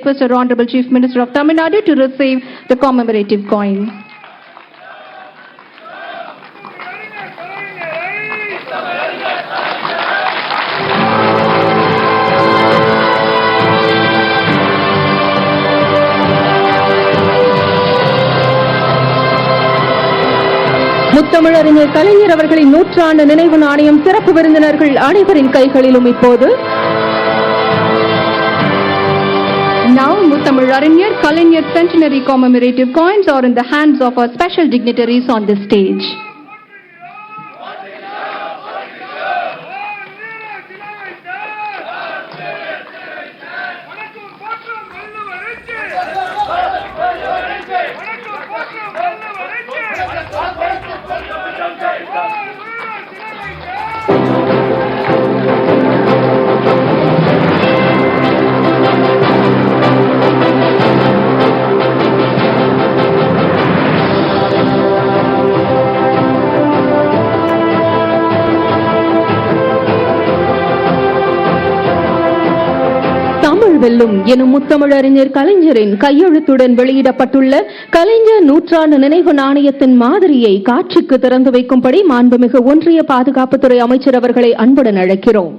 request our Honorable Chief Minister of Tamil Nadu to receive the commemorative coin. முத்தமிழறிஞர் கலைஞர் அவர்களின் நூற்றாண்டு நினைவு நாணயம் சிறப்பு விருந்தினர்கள் அனைவரின் கைகளிலும் இப்போது. Now, Muthamizharinyar Kalaignar centenary commemorative coins are in the hands of our special dignitaries on this stage. வெல்லும் எனும் முத்தமிழறிஞர் கலைஞரின் கையெழுத்துடன் வெளியிடப்பட்டுள்ள கலைஞர் நூற்றாண்டு நினைவு நாணயத்தின் மாதிரியை காட்சிக்கு திறந்து வைக்கும்படி மாண்புமிகு ஒன்றிய பாதுகாப்புத்துறை அமைச்சர் அவர்களை அன்புடன் அழைக்கிறோம்.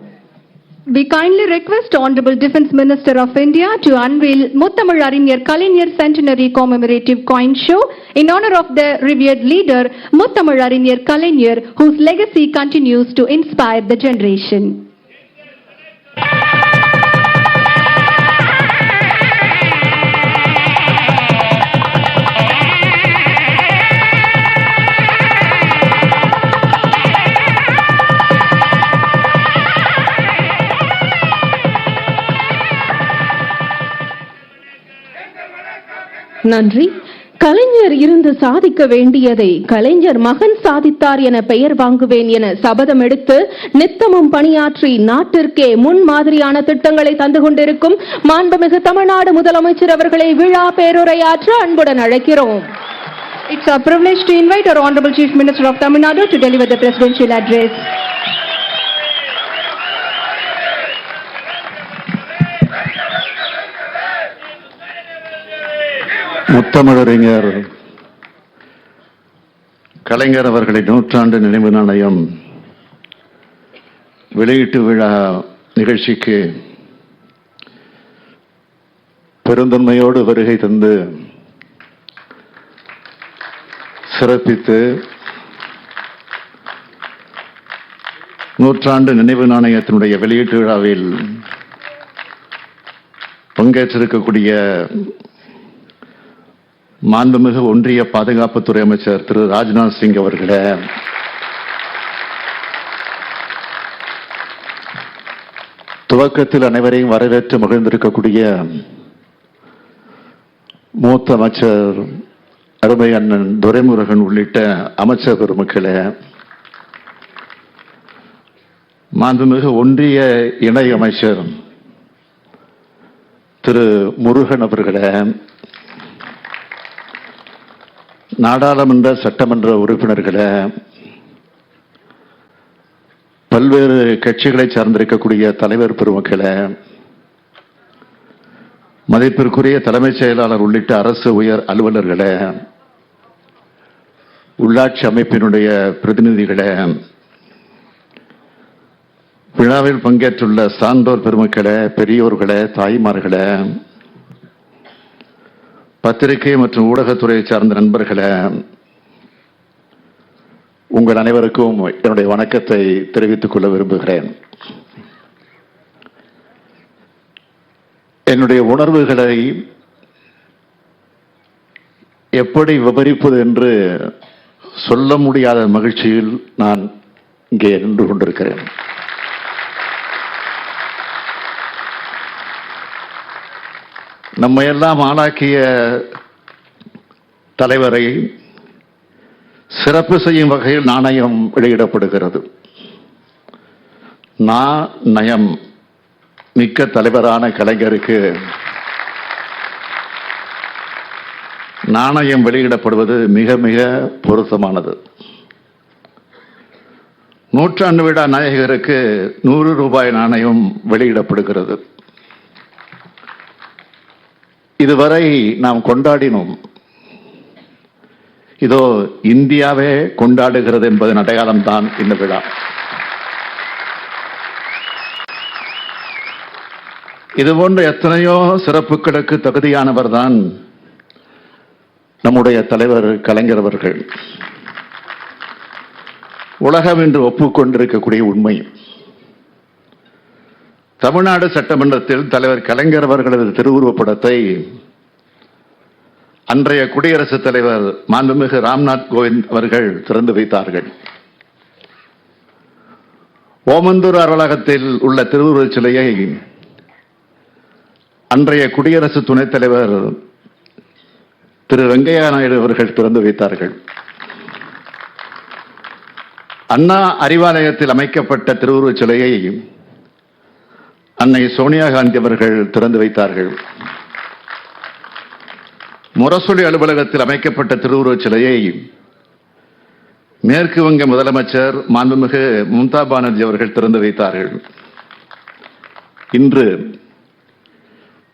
We kindly request Honorable Defence Minister of India to unveil Muthamizharinyar Kalaignar centenary commemorative coin show in honor of the revered leader Muthamizharinyar Kalaignar, whose legacy continues to inspire the generation. நன்றி. கலைஞர் இருந்து சாதிக்க வேண்டியதை கலைஞர் மகன் சாதித்தார் என பெயர் வாங்குவேன் என சபதம் எடுத்து நித்தமும் பணியாற்றி நாட்டிற்கே முன்மாதிரியான திட்டங்களை தந்து கொண்டிருக்கும் மாண்புமிகு தமிழ்நாடு முதலமைச்சர் அவர்களை விழா பேருரையாற்ற அன்புடன் அழைக்கிறோம். It's our privilege to invite our Honorable Chief Minister of Tamil Nadu to deliver the presidential address. முத்தமிழறிஞர் கலைஞர் அவர்களின் நூற்றாண்டு நினைவு நாணயம் வெளியீட்டு விழா நிகழ்ச்சிக்கு பெருந்தன்மையோடு வருகை தந்து சிறப்பித்து நூற்றாண்டு நினைவு நாணயத்தினுடைய வெளியீட்டு விழாவில் பங்கேற்றிருக்கக்கூடிய மாண்புமிகு ஒன்றிய பாதுகாப்புத்துறை அமைச்சர் திரு ராஜ்நாத் சிங் அவர்களே, துவக்கத்தில் அனைவரையும் வரவேற்று மகிழ்ந்திருக்கக்கூடிய மூத்த அமைச்சர் அருமை அண்ணன் துரைமுருகன் உள்ளிட்ட அமைச்சர் பெருமக்களே, மாண்புமிகு ஒன்றிய இணை அமைச்சர் திரு முருகன் அவர்களே, நாடாளுமன்ற சட்டமன்ற உறுப்பினர்களே, பல்வேறு கட்சிகளை சார்ந்திருக்கக்கூடிய தலைவர் பெருமக்களே, மதிப்பிற்குரிய தலைமைச் செயலாளர் உள்ளிட்ட அரசு உயர் அலுவலர்களே, உள்ளாட்சி அமைப்பினுடைய பிரதிநிதிகளே, விழாவில் பங்கேற்றுள்ள சான்றோர் பெருமக்களே, பெரியோர்களே, தாய்மார்களே, பத்திரிகை மற்றும் ஊடகத்துறையை சார்ந்த நண்பர்களே, உங்கள் அனைவருக்கும் என்னுடைய வணக்கத்தை தெரிவித்துக் கொள்ள விரும்புகிறேன். என்னுடைய உணர்வுகளை எப்படி விவரிப்பது என்று சொல்ல முடியாத மகிழ்ச்சியில் நான் இங்கே நின்று கொண்டிருக்கிறேன். நம்ம எல்லாம் ஆளாக்கிய தலைவரை சிறப்பு செய்யும் வகையில் நாணயம் வெளியிடப்படுகிறது. நயம் மிக்க தலைவரான கலைஞருக்கு நாணயம் வெளியிடப்படுவது மிக மிக பொருத்தமானது. நூற்றாண்டு விழா நாயகருக்கு 100 ரூபாய் நாணயம் வெளியிடப்படுகிறது. இதுவரை நாம் கொண்டாடினோம். இதோ இந்தியாவே கொண்டாடுகிறது என்பதன் அடையாளம்தான் இந்த விழா. இதுபோன்ற எத்தனையோ சிறப்புகளுக்கு தகுதியானவர் தான் நம்முடைய தலைவர் கலைஞர் அவர்கள். உலகம் என்று ஒப்புக்கொண்டிருக்கக்கூடிய உண்மை, தமிழ்நாடு சட்டமன்றத்தில் தலைவர் கலைஞர் அவர்களது திருவுருவப் படத்தை அன்றைய குடியரசுத் தலைவர் மாண்புமிகு ராம்நாத் கோவிந்த் அவர்கள் திறந்து வைத்தார்கள். ஓமந்தூர் அலுவலகத்தில் உள்ள திருவுருவச் சிலையை அன்றைய குடியரசு துணைத் தலைவர் திரு வெங்கையா நாயுடு அவர்கள் திறந்து வைத்தார்கள். அண்ணா அறிவாலயத்தில் அமைக்கப்பட்ட திருவுருவச் சிலையை அன்னை சோனியா காந்தி அவர்கள் திறந்து வைத்தார்கள். முரசொலி அலுவலகத்தில் அமைக்கப்பட்ட திருவுருவச் சிலையை மேற்கு வங்க முதலமைச்சர் மாண்புமிகு மம்தா பானர்ஜி அவர்கள் திறந்து வைத்தார்கள். இன்று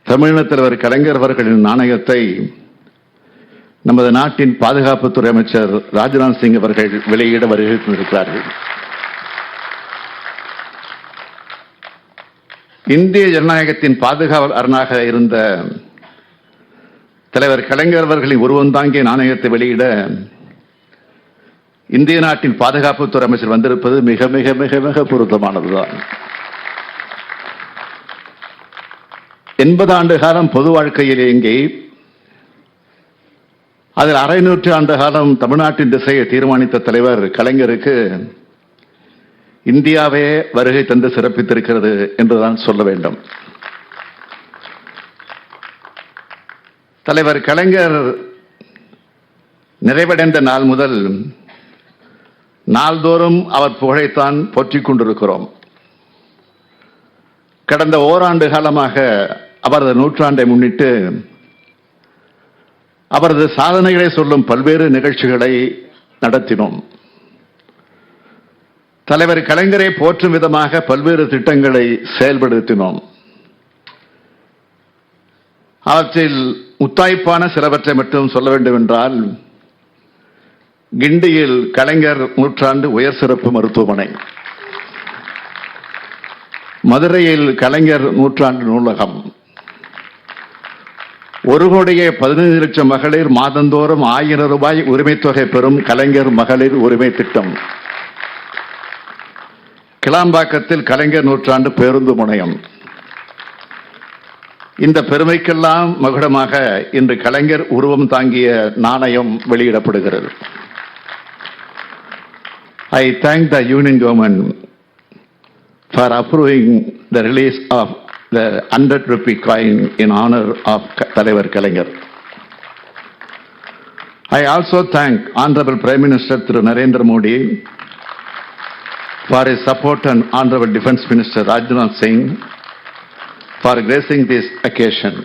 தமிழக தலைவர் கலைஞர் அவர்களின் நாணயத்தை நமது நாட்டின் பாதுகாப்புத்துறை அமைச்சர் ராஜ்நாத் சிங் அவர்கள் வெளியிட வருகை தந்திருக்கிறார்கள். இந்திய ஜனநாயகத்தின் பாதுகாவலராக இருந்த தலைவர் கலைஞர் அவர்களின் உருவம் தாங்கிய நாணயத்தை வெளியிட இந்திய நாட்டின் பாதுகாப்புத்துறை அமைச்சர் வந்திருப்பது மிக மிக மிக மிக பொருத்தமானதுதான். 80 ஆண்டு காலம் பொது வாழ்க்கையில் இயங்கி அதில் அரை நூற்றாண்டு காலம் தமிழ்நாட்டின் திசையை தீர்மானித்த தலைவர் கலைஞருக்கு இந்தியாவே வருகை தந்து சிறப்பித்திருக்கிறது என்றுதான் சொல்ல வேண்டும். தலைவர் கலைஞர் நிறைவடைந்த நாள் முதல் நாள்தோறும் அவர் புகழைத்தான் போற்றிக் கொண்டிருக்கிறோம். கடந்த ஓராண்டு காலமாக அவரது நூற்றாண்டை முன்னிட்டு அவரது சாதனைகளை சொல்லும் பல்வேறு நிகழ்ச்சிகளை நடத்தினோம். தலைவர் கலைஞரை போற்றும் விதமாக பல்வேறு திட்டங்களை செயல்படுத்தினோம். அவற்றில் முத்தாய்ப்பான சிலவற்றை மட்டும் சொல்ல வேண்டும் என்றால், கிண்டியில் கலைஞர் நூற்றாண்டு உயர் சிறப்பு மருத்துவமனை, மதுரையில் கலைஞர் நூற்றாண்டு நூலகம், 1,15,00,000 மகளிர் மாதந்தோறும் 1000 ரூபாய் உரிமைத் தொகை பெறும் கலைஞர் மகளிர் உரிமை திட்டம், கிளாம்பாக்கத்தில் கலைஞர் நூற்றாண்டு பேருந்து முனையம். இந்த பெருமைக்கெல்லாம் மகுடமாக இன்று கலைஞர் உருவம் தாங்கிய நாணயம் வெளியிடப்படுகிறது. I thank the Union Government for approving the release of the 100 rupee coin in honor of தலைவர் கலைஞர். I also thank Honorable Prime Minister Thiru Narendra Modi for his support and Honorable Defence Minister Rajnath Singh for gracing this occasion.